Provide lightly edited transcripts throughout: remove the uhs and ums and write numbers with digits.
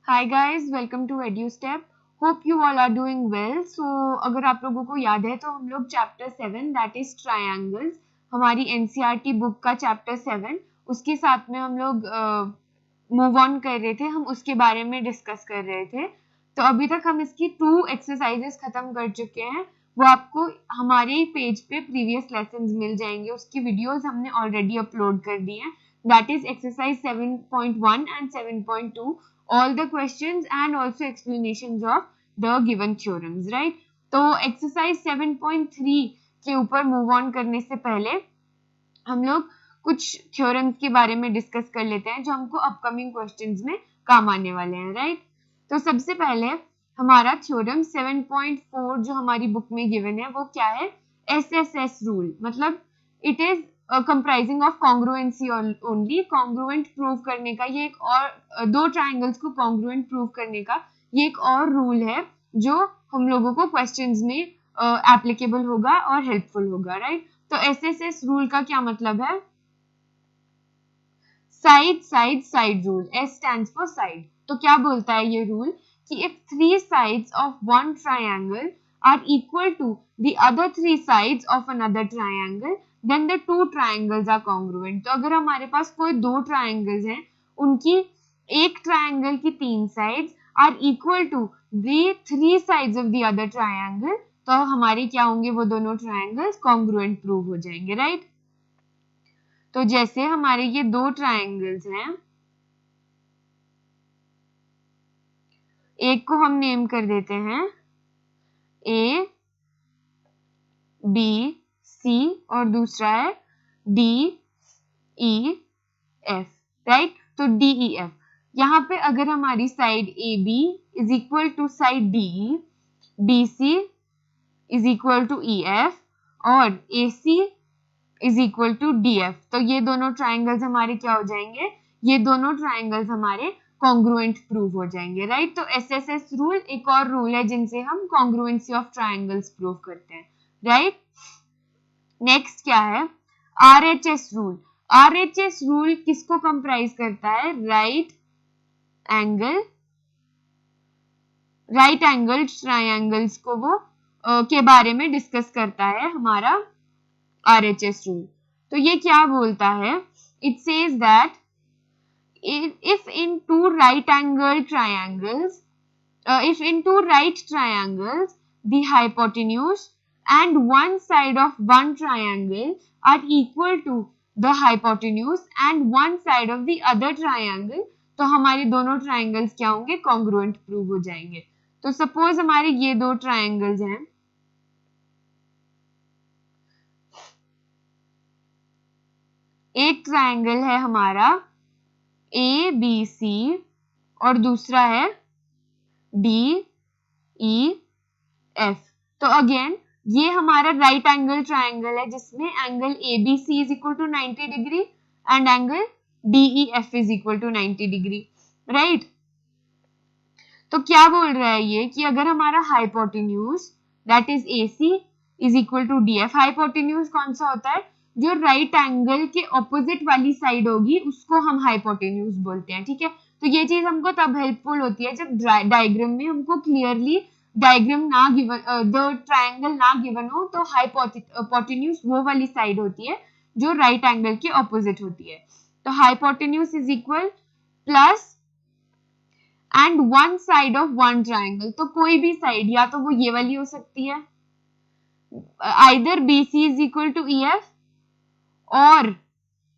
Hi guys, welcome to EduStep. Hope you all are doing well. So अगर आप लोगों को याद है तो हम लोग चैप्टर 7 दैट इज ट्रायंगल्स, हमारी एनसीईआरटी बुक का चैप्टर 7, उसके साथ में हम लोग मूव ऑन कर रहे थे. हम उसके बारे में डिस्कस कर रहे थे. तो अभी तक हम इसकी 2 एक्सरसाइजेस खत्म कर चुके हैं. वो आपको हमारे पेज पे प्रीवियस लेसन्स मिल जाएंगे. उसकी वीडियोस हमने ऑलरेडी अपलोड कर दी हैं. That is exercise 7.1 and 7.2, all the questions and also explanations of the given theorems, right? तो एक्सरसाइज 7.3 के ऊपर मूव ऑन करने से पहले हम लोग कुछ थ्योरम्स के बारे में डिस्कस कर लेते हैं जो हमको अपकमिंग क्वेश्चंस में काम आने वाले हैं, राइट? तो सबसे पहले हमारा थ्योरम 7.4 जो हमारी बुक में गिवन है वो क्या है? SSS rule. मतलब it is comprising of congruency only. Congruent prove करने का ये एक और दो ट्राइंगल्स को कॉन्ग्रुएंट प्रूव करने का ये एक और रूल है जो हम लोगों को क्वेश्चंस में एप्लीकेबल होगा और हेल्पफुल होगा, राइट? तो SSS रूल का क्या मतलब है? Side side side rule. S stands for side. तो क्या बोलता है ये रूल कि if 3 sides of one triangle are equal to the other 3 sides of another triangle, then the two triangles are congruent. तो अगर हमारे पास कोई दो ट्राइंगल्स हैं, उनकी एक ट्राइंगल की 3 sides are equal to the 3 sides of the other triangle, तो हमारे क्या होंगे? वो दोनों ट्राइंगल्स congruent प्रूव हो जाएंगे, राइट? तो जैसे हमारे ये दो ट्राइंगल्स हैं, एक को हम नेम कर देते हैं A B C और दूसरा है D E F, राइट? तो D E F. यहाँ पे अगर हमारी side AB is equal to side DE, BC is equal to EF और AC is equal to DF, तो ये दोनों ट्राइंगल्स हमारे क्या हो जाएंगे? ये दोनों ट्राइंगल्स हमारे कॉन्ग्रुएंट प्रूव हो जाएंगे, राइट? तो SSS रूल एक और रूल है जिनसे हम कॉन्ग्रुएंसी ऑफ ट्राइंगल्स प्रूव करते हैं, राइट? नेक्स्ट क्या है? RHS rule. RHS रूल किसको कंप्राइज करता है? राइट एंगल ट्राइंगल्स को वो के बारे में डिस्कस करता है हमारा RHS रूल. तो ये क्या बोलता है? It says that if in two right triangles the hypotenuse and one side of one triangle are equal to the hypotenuse and one side of the other triangle, तो हमारे दोनों ट्राइंगल्स क्या होंगे? कॉन्ग्रुएंट प्रूव हो जाएंगे. तो suppose हमारे ये दो ट्राइंगल्स हैं, एक ट्राइंगल है हमारा ABC और दूसरा है DEF. तो अगेन ये हमारा राइट एंगल ट्राइंगल है जिसमें angle ABC is equal to 90 degree and angle DEF is equal to 90 degree, right? तो क्या बोल रहा है ये कि अगर हमारा hypotenuse that is AC is equal to DF, hypotenuse कौन सा होता है? जो राइट एंगल के ऑपोजिट वाली साइड होगी उसको हम हाइपोटेन्यूज बोलते हैं, ठीक है? तो ये चीज हमको तब हेल्पफुल होती है जब डायग्राम में हमको क्लियरली डायग्राम ना गिवन, द ट्राइंगल ना गिवन हो, तो हाइपोटेन्यूज वो वाली साइड होती है जो राइट एंगल के ऑपोजिट होती है. तो hypotenuse is equal plus and one side of one triangle. तो कोई भी साइड, या तो वो ये वाली हो सकती है, either BC is equal to EF और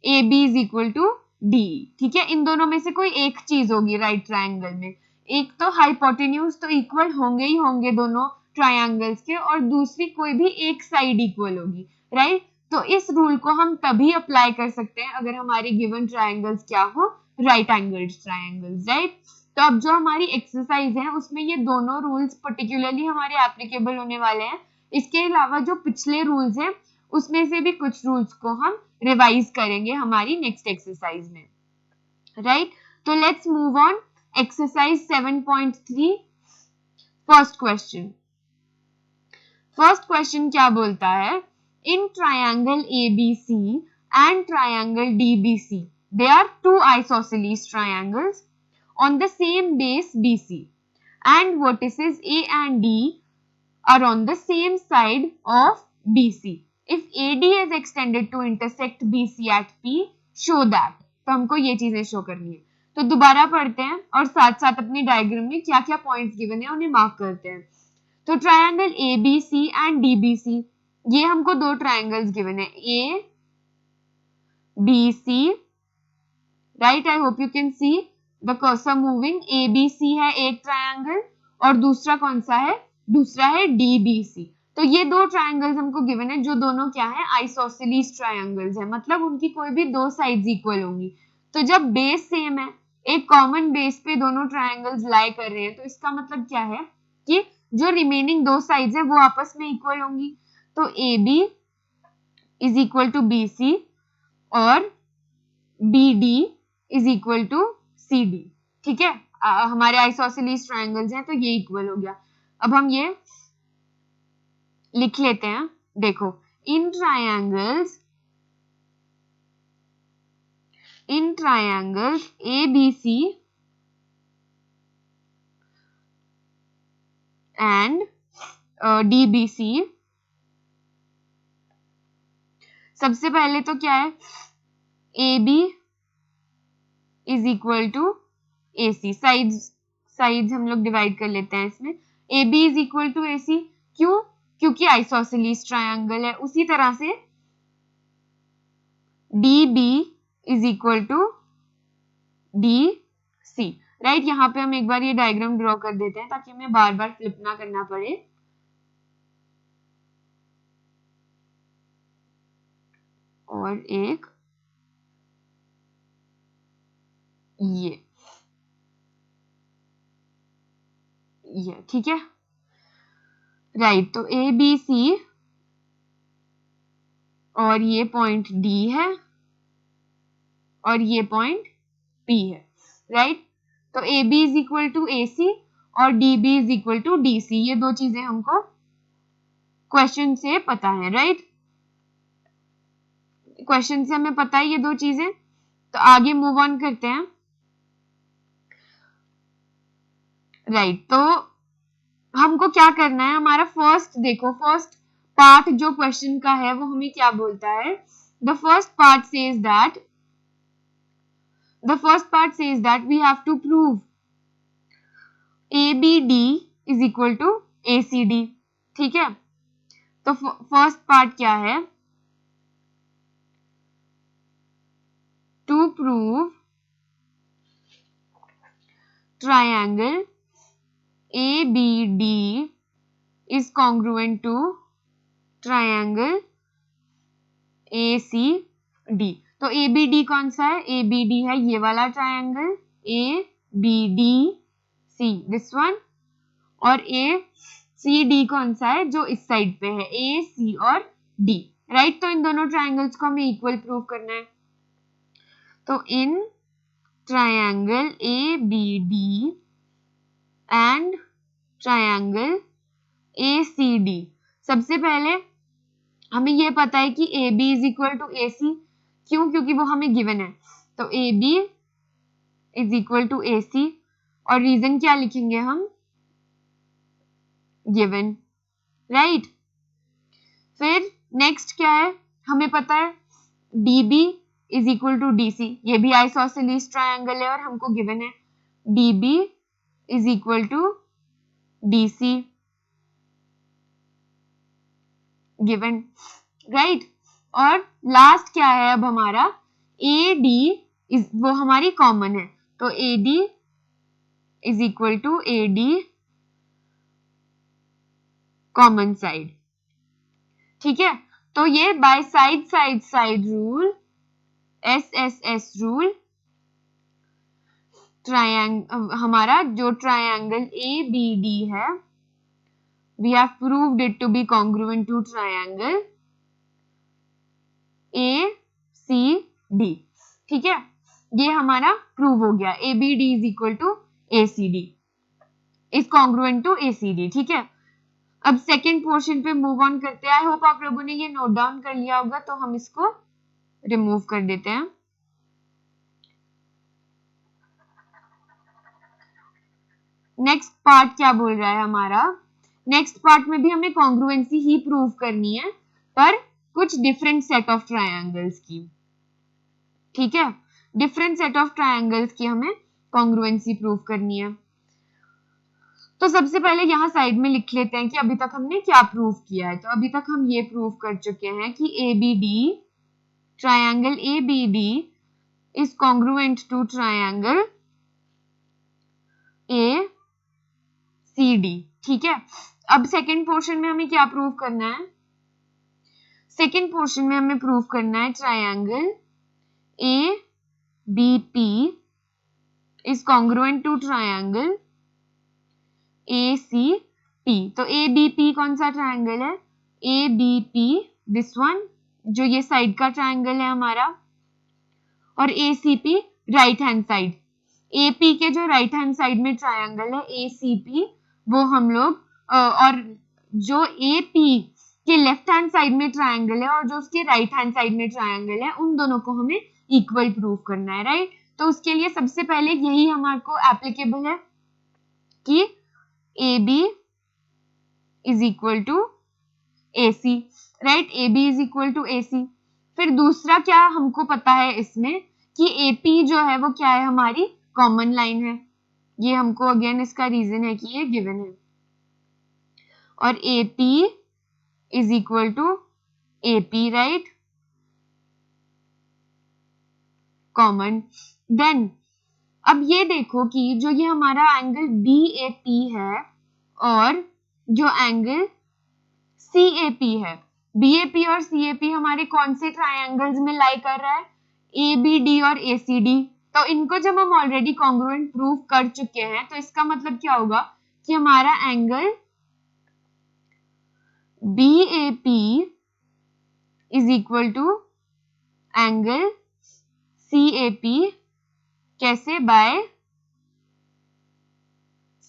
AB is equal to DE, ठीक है? इन दोनों में से कोई एक चीज होगी राइट ट्राइंगल में. एक तो हाइपोटेन्यूज तो इक्वल होंगे ही होंगे दोनों ट्राइंगल्स के, और दूसरी कोई भी एक साइड इक्वल होगी, राइट? तो इस रूल को हम तभी अप्लाई कर सकते हैं अगर हमारे गिवन ट्राइंगल्स क्या हो? Right angled triangles, right? तो अब जो हमारी एक्सरसाइज है उसमें ये दोनों रूल्स पर्टिकुलरली हमारे एप्लीकेबल होने वाले हैं. इसके अलावा जो पिछले रूल्स हैं उसमें से भी कुछ रूल्स को हम रिवाइज करेंगे हमारी नेक्स्ट एक्सरसाइज में, राइट? तो let's move on. Exercise 7.3 first question क्या बोलता है? In triangle ABC and triangle DBC, they are two isosceles triangles on the same base BC and vertices A and D are on the same side of BC. If AD is extended to intersect BC at P, show that. तो हमको ये चीजें show करनी है. तो दोबारा पढ़ते हैं और साथ साथ अपनी डायग्राम में क्या क्या पॉइंट्स गिवन है उन्हें मार्क करते हैं. तो ट्रायंगल ABC एंड DBC, ये हमको दो ट्रायंगल्स गिवन है, ABC, right. I hope you can see the cursor moving. ABC है एक ट्रायंगल और दूसरा कौन सा है, दूसरा है DBC. तो ये दो ट्रायंगल्स हमको गिवन है जो दोनों क्या है, आइसोसेलेस ट्रायंगल्स है, मतलब उनकी कोई भी दो साइड्स इक्वल होंगी. तो जब बेस सेम है, एक कॉमन बेस पे दोनों ट्रायंगल्स लाई कर रहे हैं, तो इसका मतलब क्या है कि जो रिमेनिंग दो साइड्स है वो आपस में इक्वल होंगी. तो AB is equal to BC और BD is equal to CD. ठीक है, हमारे आइसोसेलेस ट्रायंगल्स हैं तो ये इक्वल हो गया. अब हम ये लिख लेते हैं. देखो, in triangles ABC and DBC, सबसे पहले तो क्या है, AB is equal to AC. Sides हम लोग डिवाइड कर लेते हैं इसमें. AB is equal to AC, क्यों, क्योंकि आइसोसेलेस ट्रायंगल है. उसी तरह से DB is equal to DC, right. यहाँ पे हम एक बार ये डायग्राम ड्रॉ कर देते हैं ताकि हमें बार बार फ्लिप ना करना पड़े. और एक ये ठीक है, राइट. तो ABC और ये पॉइंट D है और ये पॉइंट P है, राइट. तो AB is equal to AC और DB is equal to DC. ये दो चीजें हमको क्वेश्चन से पता है, राइट. क्वेश्चन से हमें पता है ये दो चीजें. तो आगे मूव ऑन करते हैं, राइट. तो हमको क्या करना है, हमारा फर्स्ट देखो, फर्स्ट पार्ट जो क्वेश्चन का है वो हमें क्या बोलता है. The first part says that we have to prove ABD is equal to ACD. ठीक है, तो फर्स्ट पार्ट क्या है, to prove triangle ABD is congruent to triangle ACD. तो ABD कौन सा है, ABD है ये वाला ट्रायंगल ABDC, दिस वन. और ACD कौन सा है, जो इस साइड पे है, AC और D, राइट. तो इन दोनों ट्रायंगल्स को हमें इक्वल प्रूव करना है. तो in triangle ABD and triangle ACD, सबसे पहले हमें यह पता है कि AB is equal to AC, क्यों, क्योंकि वो हमें गिवन है. तो AB is equal to AC और रीजन क्या लिखेंगे हम, गिवन, राइट. फिर नेक्स्ट क्या है, हमें पता है DB is equal to DC, ये भी आइसोसेलेस ट्रायंगल है और हमको गिवन है DB is equal to DC, given, right. और लास्ट क्या है अब हमारा, AD वो हमारी कॉमन है. तो AD is equal to AD common side. ठीक है, तो ये by side rule, SSS rule, हमारा जो ट्रायंगल ABD है, we have proved it to be congruent to triangle ACD. ठीक है, ये हमारा प्रूव हो गया, ABD is equal to ACD is congruent to ACD. ठीक है, अब सेकेंड पोर्शन पे मूव ऑन करते हैं. आई होप आप लोगों ने ये नोट डाउन कर लिया होगा, तो हम इसको रिमूव कर देते हैं. नेक्स्ट पार्ट क्या बोल रहा है हमारा, नेक्स्ट पार्ट में भी हमें कॉन्ग्रुएंसी ही प्रूव करनी है, पर कुछ डिफरेंट सेट ऑफ ट्रायंगल्स की, ठीक है, डिफरेंट सेट ऑफ ट्रायंगल्स की हमें कॉन्ग्रुएंसी प्रूव करनी है। तो सबसे पहले यहाँ साइड में लिख लेते हैं कि अभी तक हमने क्या प्रूव किया है। तो अभी तक हम ये प्रूव कर चुके हैं कि ABD, triangle ABD is congruent to triangle ACD, ठीक है। अब सेकेंड पोर्शन में हमें क्या प्रूव करना है, सेकेंड पोर्शन में हमें प्रूव करना है triangle ABP is congruent to triangle ACP। तो ABP कौन सा ट्रायंगल है, ABP दिस वन, जो ये साइड का ट्रायंगल है हमारा, और ACP right hand side, AP के जो राइट हैंड साइड में ट्रायंगल है ACP, वो हम लोग और जो AP के लेफ्ट हैंड साइड में ट्रायंगल है और जो उसके राइट हैंड साइड में ट्रायंगल है, उन दोनों को हमें इक्वल प्रूव करना है, राइट। तो उसके लिए सबसे पहले यही हमारे को एप्लीकेबल है कि AB is equal to AC, right, AB is equal to AC। फिर दूसरा क्या हमको पता है इसमें कि AP जो है वो क्या है, हमारी कॉमन लाइन है, ये हमको अगेन इसका रीजन है कि ये गिवन है, और AP is equal to AP, right, common. Then अब ये देखो कि जो ये हमारा एंगल BAP है और जो एंगल CAP है, BAP और CAP हमारे कौन से ट्रायंगल्स में लाई कर रहा है, ABD और ACD। तो इनको जब हम ऑलरेडी कॉन्ग्रुएंट प्रूव कर चुके हैं, तो इसका मतलब क्या होगा कि हमारा angle BAP is equal to angle CAP, कैसे, बाय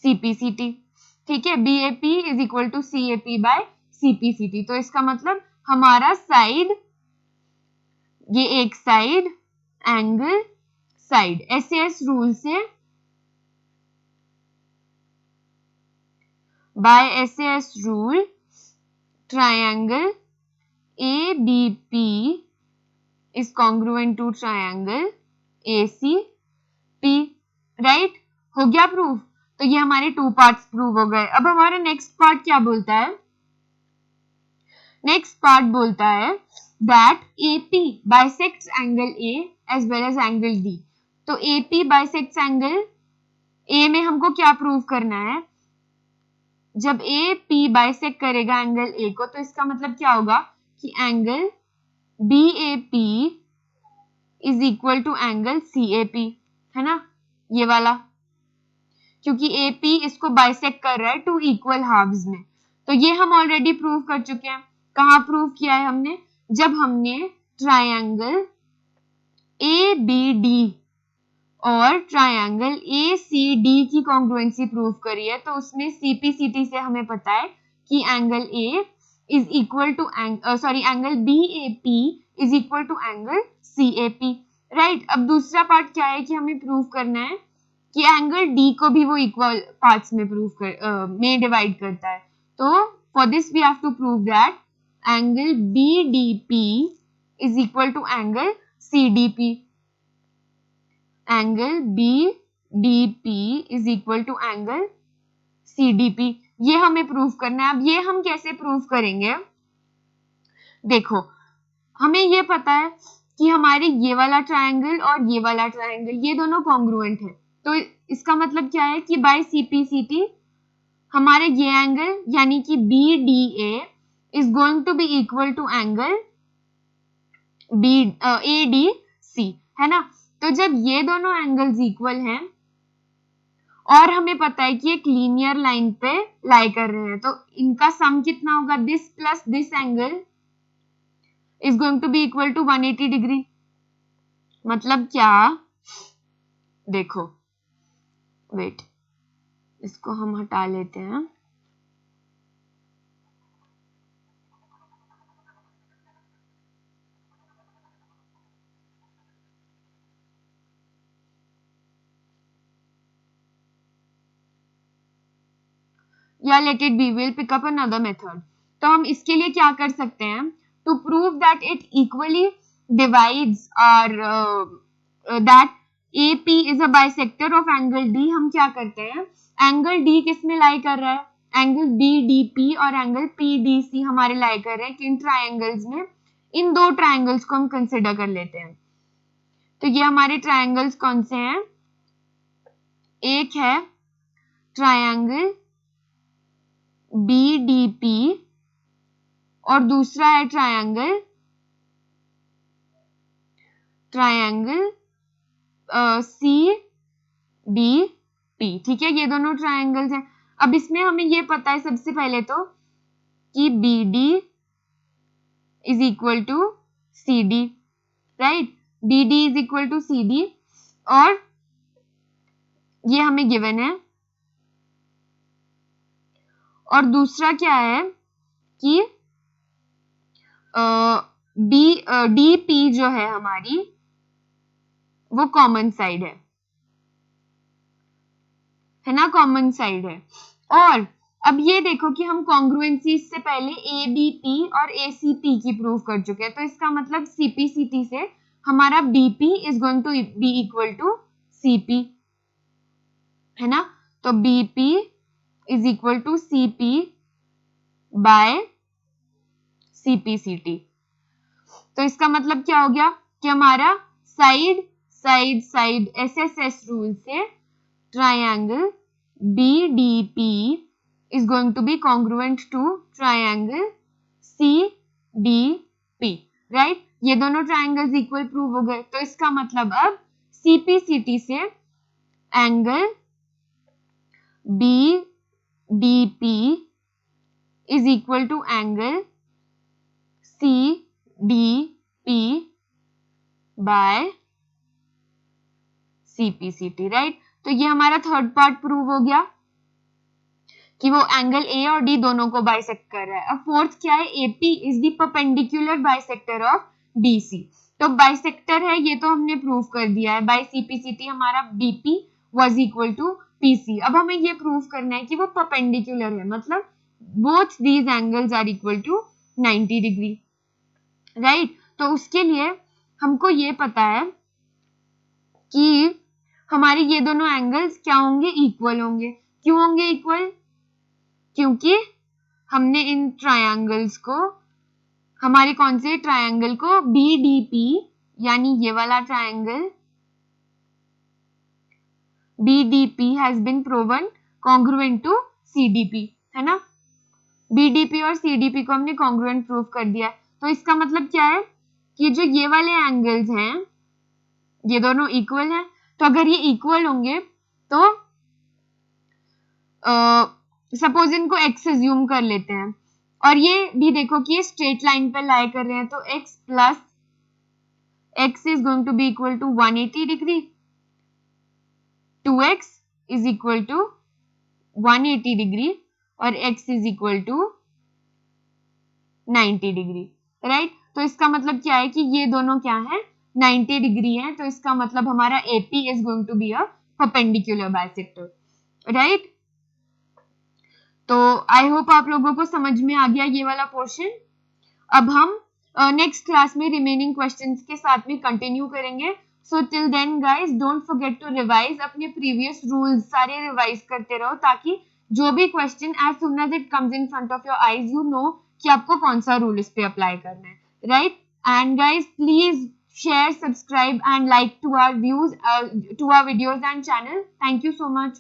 CPCT, ठीक है, BAP is equal to CAP by CPCT। तो इसका मतलब हमारा साइड, ये एक side, angle, side, SAS rule से, by SAS rule, triangle ABP is congruent to triangle ACP, right, हो गया प्रूफ। तो ये हमारे टू पार्ट्स प्रूव हो गए। अब हमारा नेक्स्ट पार्ट क्या बोलता है, नेक्स्ट पार्ट बोलता है that AP bisects angle A as well as angle D। तो AP bisects angle A में हमको क्या प्रूव करना है, जब AP बाइसेक्ट करेगा एंगल A को, तो इसका मतलब क्या होगा कि angle BAP is equal to angle CAP, है ना, ये वाला, क्योंकि AP इसको बाइसेक्ट कर रहा है टू इक्वल हाफ्स में। तो ये हम ऑलरेडी प्रूव कर चुके हैं। कहाँ प्रूव किया है हमने, जब हमने ट्रायंगल ABD और ट्रायंगल ACD की कॉन्ग्रुएंसी प्रूव करी है, तो उसमें CPCT से हमें पता है कि angle A is equal to angle BAP is equal to angle CAP, right. अब दूसरा पार्ट क्या है कि हमें प्रूव करना है कि एंगल D को भी वो इक्वल पार्ट्स में में डिवाइड करता है। तो for this we have to prove that angle BDP is equal to angle CDP, angle BDP is equal to angle CDP, ये हमें प्रूव करना है। अब ये हम कैसे प्रूव करेंगे, देखो हमें ये पता है कि हमारे ये वाला ट्रायंगल और ये वाला ट्रायंगल ये दोनों कॉन्ग्रुएंट है। तो इसका मतलब क्या है कि बाय CPCT हमारे ये एंगल यानी कि BDA is going to be equal to angle ADC, है ना। तो जब ये दोनों एंगल्स इक्वल हैं और हमें पता है कि एक लीनियर लाइन पे लाई कर रहे हैं, तो इनका सम कितना होगा, this plus this angle is going to be equal to 180 degree. मतलब क्या, देखो वेट, इसको हम हटा लेते हैं, या let it be, will pick up another method. तो हम इसके लिए क्या कर सकते हैं, to prove that it equally divides और that AP is a bisector of angle D, हम क्या करते हैं, एंगल D किस में लाई कर रहा है, एंगल BDP और एंगल PDC हमारे लाई कर रहे हैं किन ट्राइंगल्स में, इन दो ट्राइंगल्स को हम कंसिडर कर लेते हैं। तो ये हमारे ट्राइंगल्स कौन से हैं, एक है ट्राइंगल BDP और दूसरा है ट्राइंगल CDP। ठीक है, ये दोनों ट्राइंगल्स हैं। अब इसमें हमें ये पता है सबसे पहले तो कि BD is equal to CD, right, BD is equal to CD, और ये हमें गिवन है। और दूसरा क्या है कि DP जो है हमारी वो कॉमन साइड है ना, कॉमन साइड है। और अब ये देखो कि हम कॉन्ग्रुएंसी से पहले ABP और ACP की प्रूव कर चुके हैं, तो इसका मतलब CPCT से हमारा BP is going to be equal to CP, है ना। तो BP is equal to CP by CPCT। तो इसका मतलब क्या हो गया कि हमारा side side side SSS rule से triangle BDP is going to be congruent to triangle CDP, right? ये दोनों ट्राइंगल्स इक्वल प्रूव हो गए। तो इसका मतलब अब CPCT से angle BDP is equal to angle CDP by CPCT, right. तो ये हमारा थर्ड पार्ट प्रूव हो गया कि वो एंगल A और D दोनों को बाइसेक्ट कर रहा है। अब फोर्थ क्या है, AP is the perpendicular bisector of BC। तो बाइसेक्टर है ये तो हमने प्रूव कर दिया है, बाय CPCT हमारा BP was equal to PC। अब हमें ये प्रूव करना है कि वो परपेंडिकुलर है, मतलब both these angles are equal to 90 degree, right. तो उसके लिए हमको ये पता है कि हमारे ये दोनों एंगल्स क्या होंगे, इक्वल होंगे। क्यों होंगे इक्वल, क्योंकि हमने इन ट्रायंगल्स को, हमारे कौन से ट्रायंगल को, BDP यानी ये वाला triangle BDP has been proven congruent to CDP, है ना। BDP और CDP को हमने कॉन्ग्रुएंट प्रूव कर दिया। तो इसका मतलब क्या है कि जो ये वाले एंगल्स हैं ये दोनों इक्वल हैं। तो अगर ये इक्वल होंगे तो सपोज इनको x अज्यूम कर लेते हैं, और ये भी देखो कि ये स्ट्रेट लाइन पे लाई कर रहे हैं, तो x plus x is going to be equal to 180 degree, 2x is equal to 180 degree और x is equal to 90 degree, right. तो इसका मतलब क्या है कि ये दोनों क्या है, 90 डिग्री है। तो इसका मतलब हमारा AP is going to be a perpendicular bisector, right. तो आई होप आप लोगों को समझ में आ गया ये वाला पोर्शन। अब हम नेक्स्ट क्लास में रिमेनिंग क्वेश्चंस के साथ में कंटिन्यू करेंगे। So till then guys don't forget to revise, अपने प्रीवियस रूल्स सारे रिवाइज करते रहो ताकि जो भी question as soon as it comes in front of your eyes you know कि आपको कौन सा रूल इस पे अप्लाई करना है, right. And guys please share, subscribe and like to our views, to our videos and channel. Thank you so much.